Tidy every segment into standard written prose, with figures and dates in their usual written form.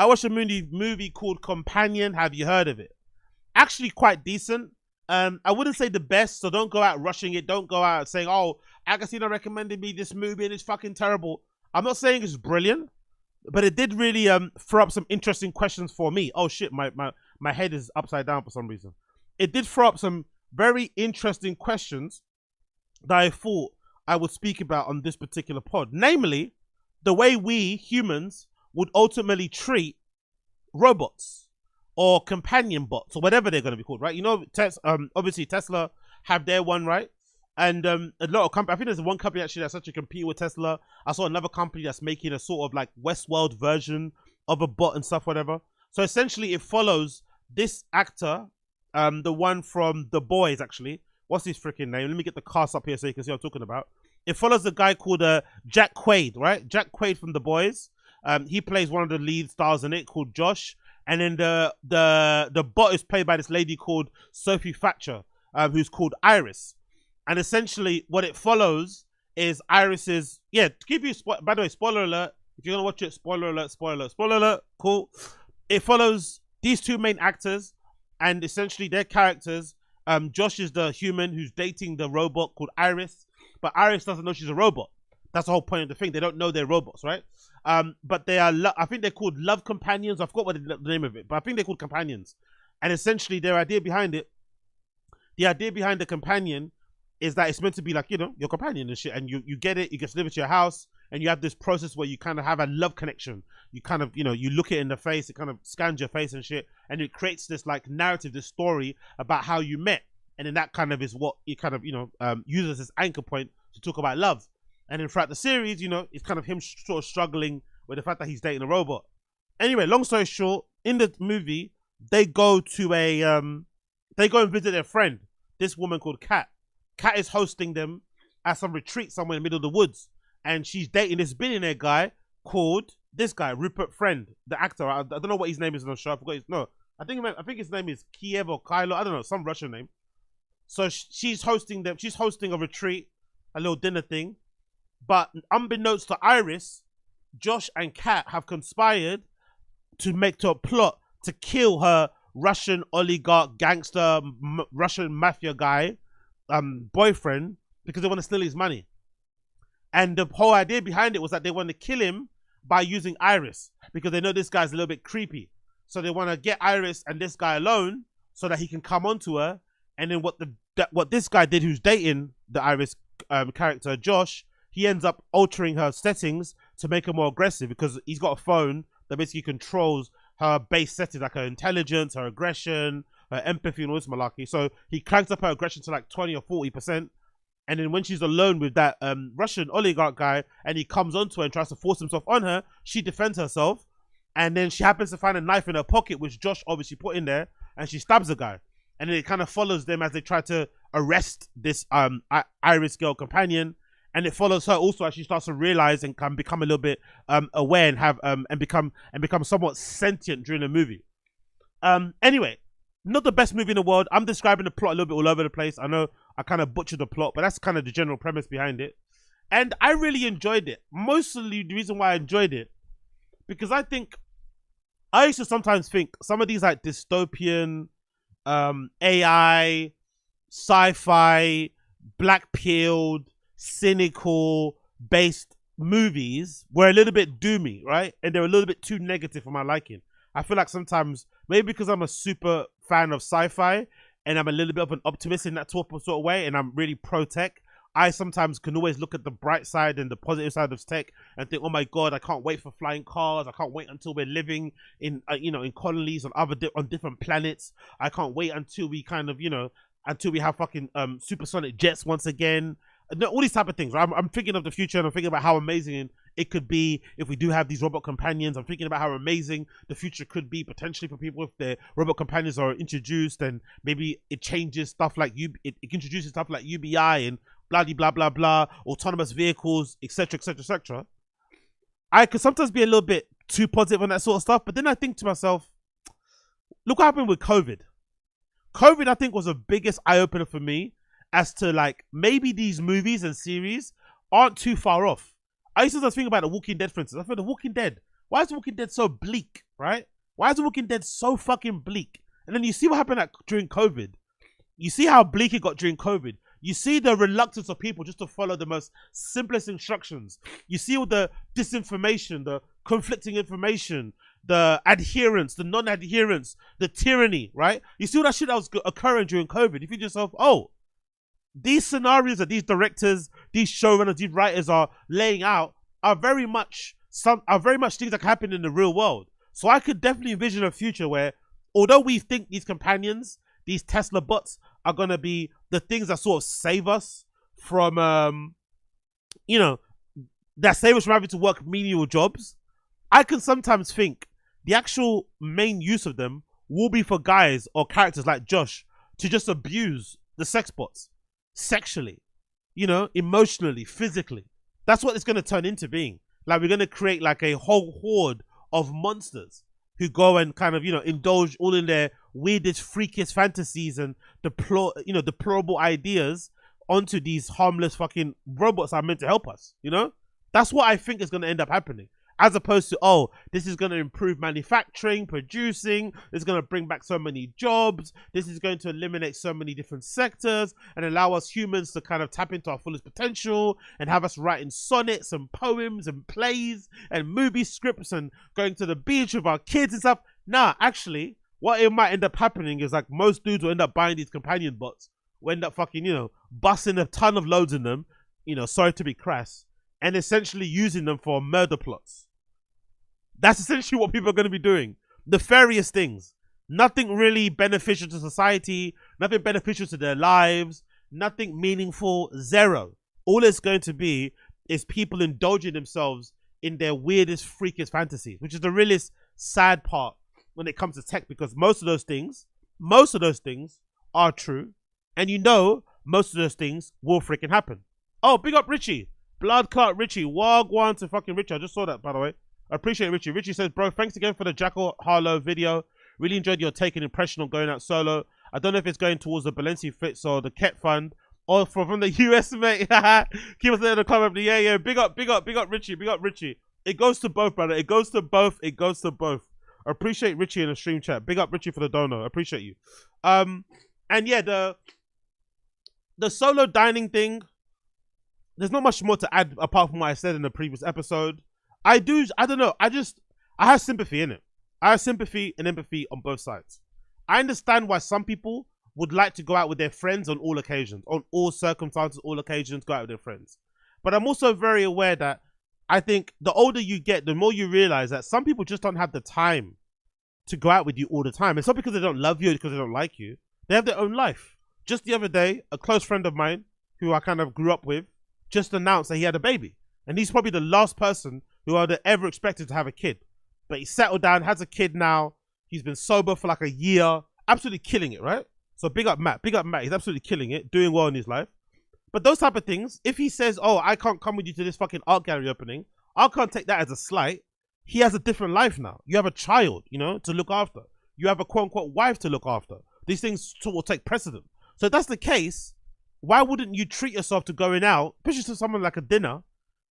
I watched a movie called Companion. Have you heard of it? Actually, quite decent. I wouldn't say the best, so don't go out rushing it. Don't go out saying, "Oh, Agostina recommended me this movie and it's fucking terrible." I'm not saying it's brilliant, but it did really throw up some interesting questions for me. Oh shit, my head is upside down for some reason. It did throw up some very interesting questions that I thought I would speak about on this particular pod. Namely, the way we humans would ultimately treat robots or companion bots or whatever they're going to be called, right? You know, obviously Tesla have their one, right? And a lot of companies, I think there's one company actually that's actually competing with Tesla. I saw another company that's making a sort of like Westworld version of a bot and stuff, whatever. So essentially it follows this actor, the one from The Boys, actually. What's his freaking name? Let me get the cast up here so you can see what I'm talking about. It follows a guy called Jack Quaid, right? Jack Quaid from The Boys. He plays one of the lead stars in it called Josh. And then the bot is played by this lady called Sophie Thatcher, who's called Iris. And essentially what it follows is Iris's, yeah, to give you, by the way, spoiler alert, if you're going to watch it, spoiler alert, cool. It follows these two main actors and essentially their characters. Josh is the human who's dating the robot called Iris, but Iris doesn't know she's a robot. That's the whole point of the thing. They don't know they're robots, right? But they are, I think they're called love companions. I forgot what the name of it, but I think they're called companions. And essentially the idea behind the companion is that it's meant to be like, you know, your companion and shit. And you get it, you get delivered to your house, and you have this process where you kind of have a love connection. You kind of, you know, you look it in the face, it kind of scans your face and shit, and it creates this like narrative, this story about how you met. And then that kind of is what it kind of, you know, uses as anchor point to talk about love. And then throughout the series, you know, it's kind of him sort of struggling with the fact that he's dating a robot. Anyway, long story short, in the movie, they go and visit their friend, this woman called Kat. Kat is hosting them at some retreat somewhere in the middle of the woods. And she's dating this billionaire guy called, this guy, Rupert Friend, the actor. I don't know what his name is on the show. I forgot his, no. I think his name is Kiev or Kylo. I don't know, some Russian name. So she's hosting them. She's hosting a retreat, a little dinner thing. But unbeknownst to Iris, Josh and Kat have conspired to make a plot to kill her Russian oligarch, gangster, Russian mafia guy, boyfriend, because they want to steal his money. And the whole idea behind it was that they want to kill him by using Iris, because they know this guy's a little bit creepy. So they want to get Iris and this guy alone so that he can come onto her. And then what this guy did, who's dating the Iris character, Josh, he ends up altering her settings to make her more aggressive, because he's got a phone that basically controls her base settings, like her intelligence, her aggression, her empathy, and all this malarkey. So he cranks up her aggression to like 20 or 40%. And then when she's alone with that Russian oligarch guy and he comes onto her and tries to force himself on her, she defends herself. And then she happens to find a knife in her pocket, which Josh obviously put in there, and she stabs the guy. And then it kind of follows them as they try to arrest this Iris girl companion. And it follows her also as she starts to realize and can become a little bit aware and have and become somewhat sentient during the movie. Anyway, not the best movie in the world. I'm describing the plot a little bit all over the place. I know I kind of butchered the plot, but that's kind of the general premise behind it. And I really enjoyed it. Mostly the reason why I enjoyed it, because I used to sometimes think some of these like dystopian, AI, sci-fi, black-pilled, cynical based movies were a little bit doomy, right? And they're a little bit too negative for my liking. I feel like sometimes, maybe because I'm a super fan of sci-fi and I'm a little bit of an optimist in that sort of way, and I'm really pro-tech, I sometimes can always look at the bright side and the positive side of tech and think, oh my God, I can't wait for flying cars. I can't wait until we're living in, in colonies on different planets. I can't wait until we until we have fucking supersonic jets once again. All these type of things. Right? I'm thinking of the future, and I'm thinking about how amazing it could be if we do have these robot companions. I'm thinking about how amazing the future could be potentially for people if their robot companions are introduced, and maybe it changes stuff like it introduces stuff like UBI and blah blah blah blah, autonomous vehicles, etc etc etc. I could sometimes be a little bit too positive on that sort of stuff, but then I think to myself, look what happened with COVID. COVID, I think, was the biggest eye opener for me as to like maybe these movies and series aren't too far off. I used to think about The Walking Dead, for instance. I thought The Walking Dead, why is The Walking Dead so bleak? right? Why is The Walking Dead so fucking bleak? And then you see what happened during COVID. You see how bleak it got during COVID. You see the reluctance of people just to follow the most simplest instructions. You see all the disinformation, the conflicting information, the adherence, the non-adherence, the tyranny, right? You see all that shit that was occurring during COVID. You think to yourself, oh, these scenarios that these directors, these showrunners, these writers are laying out are very much things that can happen in the real world. So I could definitely envision a future where, although we think these companions, these Tesla bots, are gonna be the things that sort of save us from, that save us from having to work menial jobs, I can sometimes think the actual main use of them will be for guys or characters like Josh to just abuse the sex bots sexually, emotionally, physically. That's what it's going to turn into being. Like, we're going to create like a whole horde of monsters who go and kind of, indulge all in their weirdest, freakiest fantasies and deplorable ideas onto these harmless fucking robots that are meant to help us, That's what I think is going to end up happening. As opposed to, oh, this is going to improve manufacturing, producing, it's going to bring back so many jobs, this is going to eliminate so many different sectors and allow us humans to kind of tap into our fullest potential and have us writing sonnets and poems and plays and movie scripts and going to the beach with our kids and stuff. Nah, actually, what it might end up happening is like most dudes will end up buying these companion bots, will end up fucking, busting a ton of loads in them, sorry to be crass, and essentially using them for murder plots. That's essentially what people are going to be doing. Nefarious things. Nothing really beneficial to society. Nothing beneficial to their lives. Nothing meaningful. Zero. All it's going to be is people indulging themselves in their weirdest, freakiest fantasies, which is the realest sad part when it comes to tech, because most of those things are true. And most of those things will freaking happen. Oh, big up Richie. Blood Clot Richie. Wagwan to fucking Richie. I just saw that, by the way. I appreciate it, Richie. Richie says, bro, thanks again for the Jackal Harlow video. Really enjoyed your take and impression on going out solo. I don't know if it's going towards the Balenci Fits or the Ket Fund or from the US, mate. Keep us there in the comment. Yeah. Big up Richie. Big up Richie. It goes to both, brother. It goes to both. I appreciate Richie in the stream chat. Big up Richie for the dono. I appreciate you. And yeah, the solo dining thing, there's not much more to add apart from what I said in the previous episode. I don't know. I have sympathy in it. I have sympathy and empathy on both sides. I understand why some people would like to go out with their friends on all occasions, on all circumstances, all occasions, go out with their friends. But I'm also very aware that I think the older you get, the more you realize that some people just don't have the time to go out with you all the time. It's not because they don't love you, because they don't like you. They have their own life. Just the other day, a close friend of mine who I kind of grew up with just announced that he had a baby. And he's probably the last person who I'd ever expected to have a kid. But he settled down, has a kid now. He's been sober for like a year. Absolutely killing it, right? So big up Matt. He's absolutely killing it, doing well in his life. But those type of things, if he says, oh, I can't come with you to this fucking art gallery opening, I can't take that as a slight. He has a different life now. You have a child, to look after. You have a quote-unquote wife to look after. These things will take precedent. So if that's the case, why wouldn't you treat yourself to going out, especially to someone like a dinner,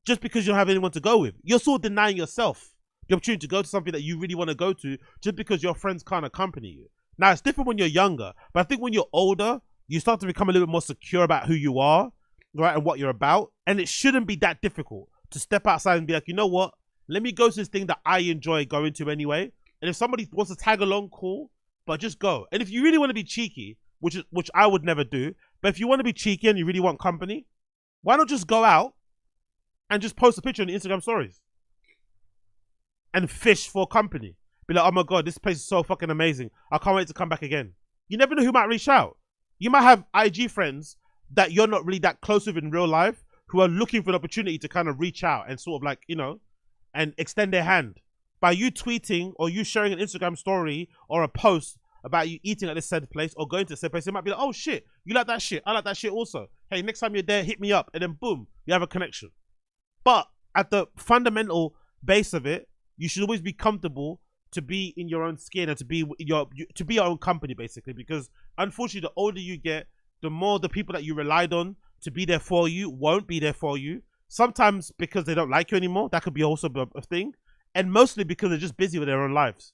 just because you don't have anyone to go with? You're sort of denying yourself the opportunity to go to something that you really want to go to just because your friends can't accompany you. Now, it's different when you're younger, but I think when you're older, you start to become a little bit more secure about who you are, right, and what you're about. And it shouldn't be that difficult to step outside and be like, you know what? Let me go to this thing that I enjoy going to anyway. And if somebody wants to tag along, cool, but just go. And if you really want to be cheeky, which I would never do, but if you want to be cheeky and you really want company, why not just go out and just post a picture on the Instagram stories and fish for company? Be like, oh my God, this place is so fucking amazing. I can't wait to come back again. You never know who might reach out. You might have IG friends that you're not really that close with in real life who are looking for an opportunity to kind of reach out and sort of like, and extend their hand. By you tweeting or you sharing an Instagram story or a post about you eating at this said place or going to said place, it might be like, oh shit, you like that shit? I like that shit also. Hey, next time you're there, hit me up. And then boom, you have a connection. But at the fundamental base of it, you should always be comfortable to be in your own skin and to be your own company, basically. Because unfortunately, the older you get, the more the people that you relied on to be there for you won't be there for you. Sometimes because they don't like you anymore. That could be also a thing. And mostly because they're just busy with their own lives.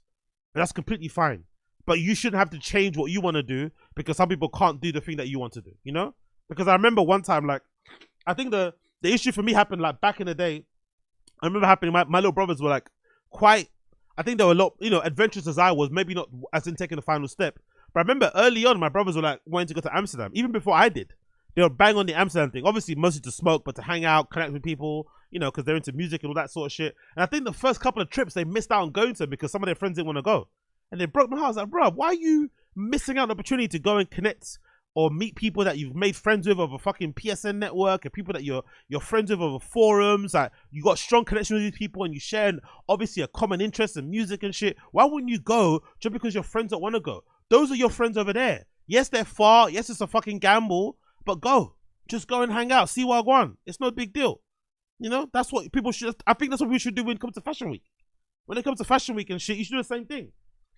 and that's completely fine. But you shouldn't have to change what you want to do because some people can't do the thing that you want to do, you know? Because I remember one time, like, I think the issue for me happened like back in the day. I remember happening, my little brothers were like quite, I think they were a lot, you know, adventurous as I was, maybe not as in taking the final step. But I remember early on, my brothers were like wanting to go to Amsterdam, even before I did. They were bang on the Amsterdam thing, obviously mostly to smoke, but to hang out, connect with people, you know, because they're into music and all that sort of shit. And I think the first couple of trips they missed out on going to because some of their friends didn't want to go. And they broke my heart. I was like, bro, why are you missing out on the opportunity to go and connect or meet people that you've made friends with over fucking PSN network and people that you're friends with over forums? Like, you got strong connection with these people and you share obviously a common interest in music and shit. Why wouldn't you go just because your friends don't want to go? Those are your friends over there. Yes, they're far. Yes, it's a fucking gamble, but go. Just go and hang out. See what I want. It's no big deal. You know, that's what people should, I think that's what we should do when it comes to Fashion Week. When it comes to Fashion Week and shit, you should do the same thing.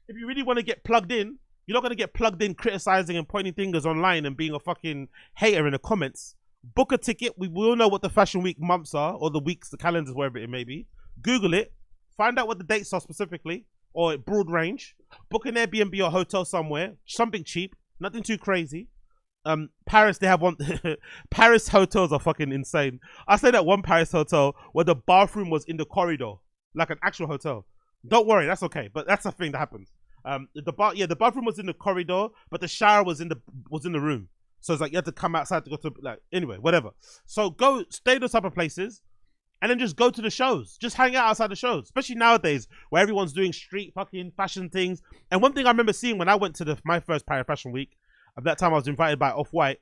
If you really want to get plugged in, you're not going to get plugged in criticizing and pointing fingers online and being a fucking hater in the comments. Book a ticket. We will know what the Fashion Week months are, or the weeks, the calendars, wherever it may be. Google it. Find out what the dates are specifically, or broad range. Book an Airbnb or hotel somewhere. Something cheap. Nothing too crazy. Paris, they have one. Paris hotels are fucking insane. I stayed at one Paris hotel where the bathroom was in the corridor, like an actual hotel. Don't worry, that's okay. But that's the thing that happens. The bathroom was in the corridor, but the shower was in the room. So it's like you had to come outside to go to, like, anyway, whatever. So go stay those type of places, and then just go to the shows. Just hang out outside the shows, especially nowadays where everyone's doing street fucking fashion things. And one thing I remember seeing when I went to my first Paris Fashion Week, at that time I was invited by Off-White,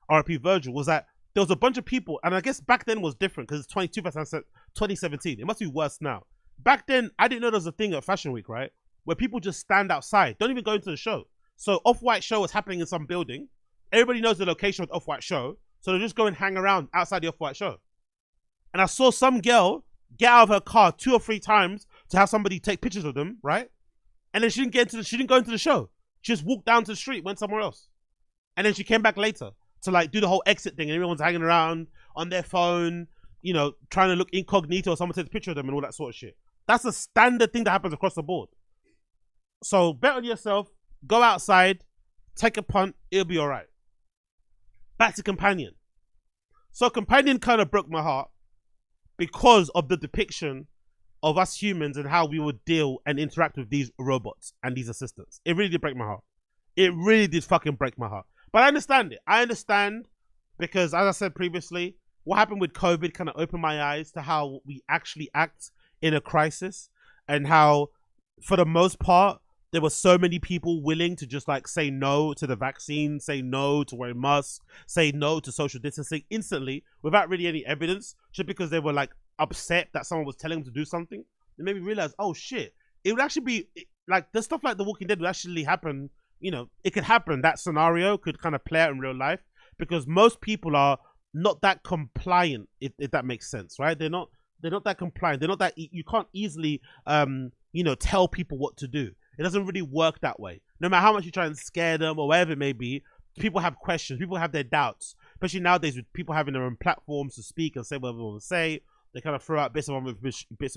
RP Virgil, was that there was a bunch of people, and I guess back then was different because it's 2017. It must be worse now. Back then, I didn't know there was a thing at Fashion Week, right? Where people just stand outside, don't even go into the show. So Off-White show was happening in some building. Everybody knows the location of the Off-White show. So they just go and hang around outside the Off-White show. And I saw some girl get out of her car 2 or 3 times to have somebody take pictures of them, right? And then she didn't go into the show. She just walked down to the street, went somewhere else. And then she came back later to like do the whole exit thing. And everyone's hanging around on their phone, you know, trying to look incognito, or someone takes a picture of them and all that sort of shit. That's a standard thing that happens across the board. So bet on yourself, go outside, take a punt, it'll be all right. Back to Companion. So Companion kind of broke my heart because of the depiction of us humans and how we would deal and interact with these robots and these assistants. It really did break my heart. It really did fucking break my heart. But I understand it. I understand because, as I said previously, what happened with COVID kind of opened my eyes to how we actually act in a crisis, and how, for the most part, there were so many people willing to just like say no to the vaccine, say no to wearing masks, say no to social distancing instantly without really any evidence, just because they were like upset that someone was telling them to do something. It made me realize, oh shit, it would actually be like the stuff like The Walking Dead would actually happen. You know, it could happen. That scenario could kind of play out in real life because most people are not that compliant, if that makes sense, right? They're not that compliant. They're not that, you can't easily, you know, tell people what to do. It doesn't really work that way. No matter how much you try and scare them or whatever it may be, people have questions. People have their doubts, especially nowadays with people having their own platforms to speak and say whatever they want to say. They kind of throw out bits of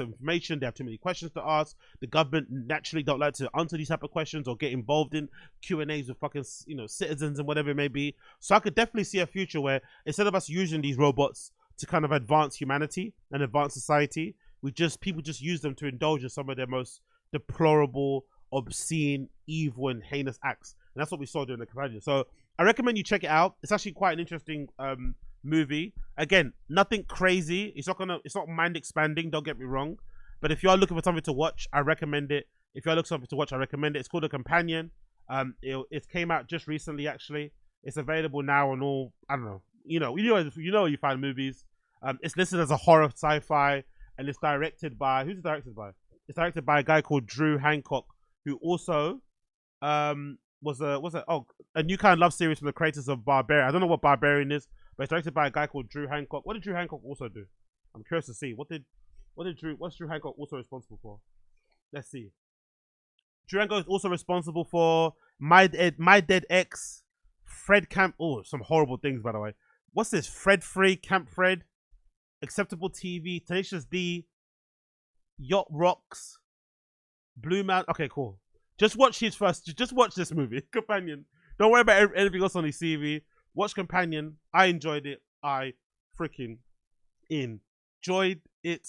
information. They have too many questions to ask. The government naturally don't like to answer these type of questions or get involved in Q&As with fucking, you know, citizens and whatever it may be. So I could definitely see a future where instead of us using these robots to kind of advance humanity and advance society, people just use them to indulge in some of their most deplorable, obscene, evil, and heinous acts. And that's what we saw during the Companion. So I recommend you check it out. It's actually quite an interesting movie. Again, nothing crazy. It's not mind expanding, don't get me wrong. But if you are looking for something to watch, I recommend it. If you are looking for something to watch, I recommend it. It's called The Companion. It came out just recently, actually. It's available now on all, I don't know. You know you find movies. It's listed as a horror sci-fi, and it's directed by, who's it directed by? It's directed by a guy called Drew Hancock, who also was a New Kind of Love series from the creators of Barbarian. I don't know what Barbarian is, but it's directed by a guy called Drew Hancock. What did Drew Hancock also do? I'm curious to see. What's Drew Hancock also responsible for? Let's see. Drew Hancock is also responsible for My Dead Ex, Fred Camp. Oh, some horrible things, by the way. What's this? Fred Free, Camp Fred, Acceptable TV, Tenacious D, Yacht Rocks, Blue Man. Okay, cool. Just watch his first. Just watch this movie, Companion. Don't worry about anything else on his CV. Watch Companion. I enjoyed it. I freaking enjoyed it